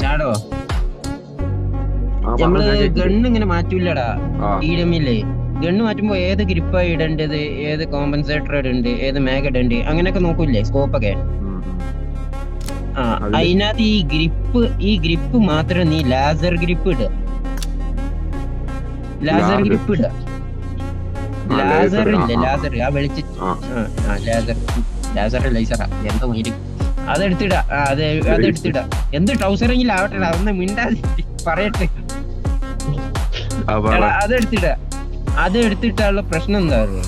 ചാടോ നമ്മള് ഗണ്ണ് ഇങ്ങനെ മാറ്റൂലടാ ഈടമില്ലേ. ഗണ്ണ് മാറ്റുമ്പോ ഏത് ഗ്രിപ്പാ ഇടേണ്ടത്, ഏത് കോമ്പൻസേറ്റർ ഇടണ്ട്, ഏത് മാഗ് ഇടണ്ട്, അങ്ങനെയൊക്കെ നോക്കൂല്ലേ സ്കോപ്പൊക്കെ. ആ അതിനകത്ത് ഈ ഗ്രിപ്പ് മാത്രം നീ ലാസർ ഗ്രിപ്പ് ഇടുക. ലാസർ ഗ്രിപ്പ് ഇടുക. ലാസർ ഇല്ലേ, ലാസർ ആ വെളിച്ച ലാസർ ലൈസറാ എന്തോ മീരി അതെടുത്തിട. അതെടുത്തിട. എന്ത് ട്രൗസറെങ്കിലും ആവട്ടെടാ, ഒന്ന് മിണ്ടാതെ പറയട്ടെ. അതെടുത്തിട്ടുള്ള പ്രശ്നം എന്താ പറയുക,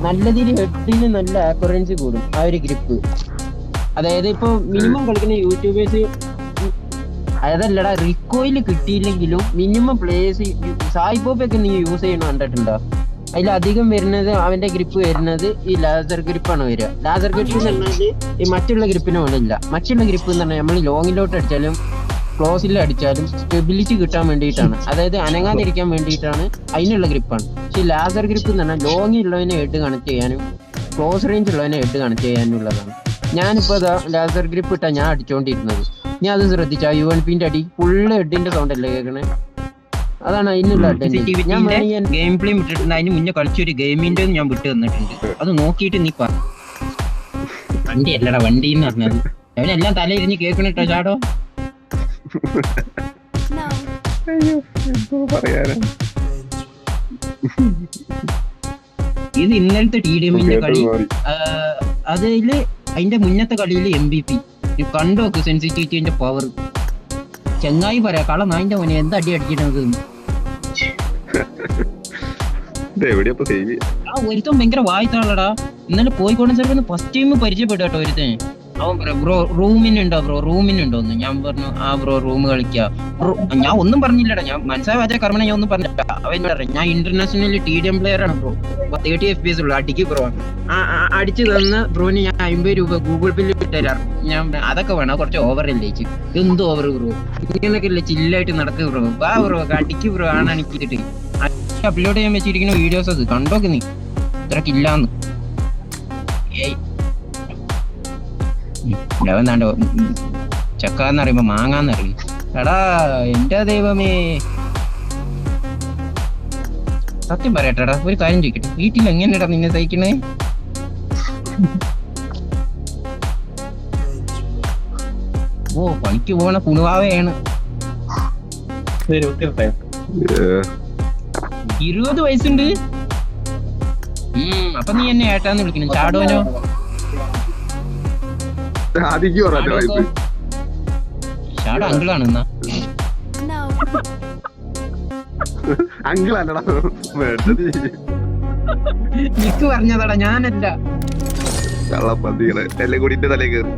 നല്ല രീതിയിൽ ഹെഡിന് നല്ല ആക്യുറൻസി കൂടും ആ ഒരു ഗ്രിപ്പ്. അതായത് ഇപ്പൊ മിനിമം കളിക്കുന്ന യൂട്യൂബേഴ്സ് അതല്ലടാ, റിക്കോയിൽ കിട്ടിയില്ലെങ്കിലും മിനിമം പ്ലേയേഴ്സ് സായിപ്പോപ്പൊക്കെ നീ യൂസ് ചെയ്യണ കണ്ടിട്ടുണ്ടോ? അതിലധികം വരുന്നത് അവന്റെ ഗ്രിപ്പ് വരുന്നത് ഈ ലാസർ ഗ്രിപ്പാണ് വരിക. ലാസർ ഗ്രിപ്പ് എന്ന് പറഞ്ഞാൽ ഈ മറ്റുള്ള ഗ്രിപ്പിന് പോലില്ല. മറ്റുള്ള ഗ്രിപ്പ് എന്ന് പറഞ്ഞാൽ നമ്മൾ ലോങ്ങിലോട്ട് അടിച്ചാലും ക്ലോസിൽ അടിച്ചാലും സ്റ്റെബിലിറ്റി കിട്ടാൻ വേണ്ടിയിട്ടാണ്, അതായത് അനങ്ങാതിരിക്കാൻ വേണ്ടിയിട്ടാണ് അതിനുള്ള ഗ്രിപ്പാണ്. പക്ഷെ ലാസർ ഗ്രിപ്പ് എന്ന് പറഞ്ഞാൽ ലോങ്ങിലുള്ളതിനെ ഹെഡ് കണക്ട് ചെയ്യാനും ക്ലോസ് റേഞ്ച് ഉള്ളതിനെ ഹെഡ് കണക്ട് ചെയ്യാനുള്ളതാണ്. ഞാനിപ്പോ ലാസർ ഗ്രിപ്പ് ഇട്ടാ ഞാൻ അടിച്ചോണ്ടിരുന്നത്. ഞാൻ അത് ശ്രദ്ധിച്ച UNPന്റെ അടി ഫുള്ള് ഹെഡിന്റെ സൗണ്ട് അല്ലേ കേൾക്കണേ, അതാണ് അതിനുള്ള ഗെയിം പ്ലേ വിട്ടിട്ടുണ്ട്. അതിന് മുന്നേ കളിച്ചൊരു ഗെയിമിന്റെ ഞാൻ വിട്ടു തന്നിട്ടുണ്ട്, അത് നോക്കിയിട്ട് നീ വണ്ടി അല്ലടാ വണ്ടി എന്ന് പറഞ്ഞത്. അവനെല്ലാം തലയിരിഞ്ഞ് കേൾക്കണിട്ടോ ചാടോ. ഇത് ഇന്നലത്തെ TDMന്റെ കളി. അതില് അതിന്റെ മുന്നത്തെ കളിയില് MVP കണ്ടോക്ക് സെൻസിറ്റിവിറ്റിന്റെ പവർ. ചെങ്ങായി പറയാ കള നായിന്റെ മോനെ എന്താ അടി അടിക്കണത്. ആ ഒരുത്തൻ ഭയങ്കര വായിത്താളടാ. ഇന്നലെ പോയിക്കോട്ടെ ചെറുപ്പം ഫസ്റ്റ് ടൈം പരിചയപ്പെട്ടു കേട്ടോ ഒരുത്തൻ. അവൻ പറയാം ബ്രോ റൂമിനുണ്ടോന്ന്. ഞാൻ പറഞ്ഞു ആ ബ്രോ റൂം കളിക്കാ. ഞാൻ ഒന്നും പറഞ്ഞില്ലടാ, ഞാൻ മനസ്സിലാവാച്ച കർമ്മനെ ഞാൻ ഒന്നും പറഞ്ഞില്ല. അവൻ പറയാം ഞാൻ ഇന്റർനാഷണൽ TDM പ്ലെയർ ആണ് ബ്രോ, 30 FPS ഉള്ളു, അടിക്ക് ബ്രോ. അടിച്ചു തന്ന ബ്രോന് ഞാൻ 50 രൂപ ഗൂഗിൾ പേയിൽ ഇട്ടുതരാം. ഞാൻ അതൊക്കെ വേണം, കുറച്ച് ഓവർ അല്ലേ ചേച്ചി. എന്ത് ഓവർ ബ്രോ, ഇങ്ങനൊക്കെ അല്ലേ ചില്ലായിട്ട് നടക്കുക ബ്രോ. വാ ബ്രോ അടിക്ക് ബ്രോ ആണ് എനിക്കിട്ട് അപ്ലോഡ് ചെയ്യാൻ വെച്ചിരിക്കുന്ന വീഡിയോസ് അത് കണ്ടോക്ക് നീ ഇത്രക്കില്ലാന്ന്. എന്താണ്ടോ ചക്കാന്ന് പറയുമ്പോ മാങ്ങാന്നറിയും. എടാ എന്റെ ദൈവമേ, സത്യം പറയട്ടെടാ ഒരു കാര്യം ചോദിക്കട്ടെ, വീട്ടിൽ എങ്ങനെയാടാ നിന്നെ സഹിക്കണേ? ഓ പണിക്ക് പോണ കുണുവാവയാണ്. 20 വയസ്സുണ്ട്. അപ്പൊ നീ എന്നെ ഏട്ടാന്ന് വിളിക്കണം. ചാടോനോ ചാടോ അങ്കിളാണ്. എന്നാ നിക്ക് പറഞ്ഞതാടാ, ഞാനല്ല. കള്ളപ്പന്നികളെ എല്ലാം കൂടി തലേ കയറി.